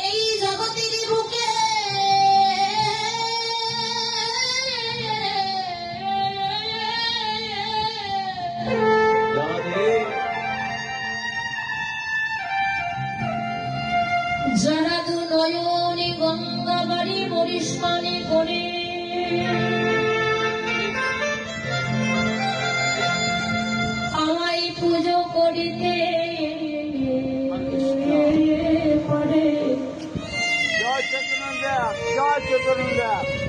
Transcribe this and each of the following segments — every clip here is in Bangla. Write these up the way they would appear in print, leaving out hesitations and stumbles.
এই জগতের বুকে যারা দু নয়নে গঙ্গা বাড়ি মরিস পানি করে আমায় পুজো করিতে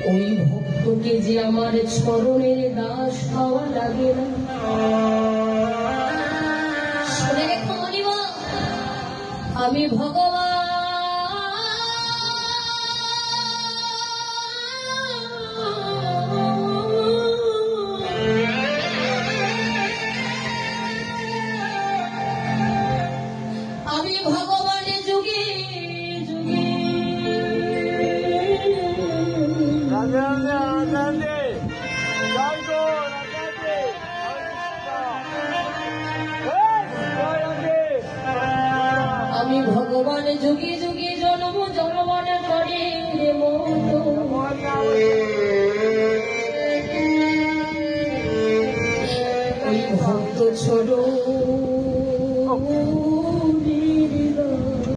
ওই ভক্তকে যে আমার চরণের দাস হওয়া লাগে না। শুনে রেখো মনিবা, আমি ভগবান যুগে যুগে আমি ভগবান যুগে যুগে জন্ম জন্মন করে ওই ভক্ত ছোড়ো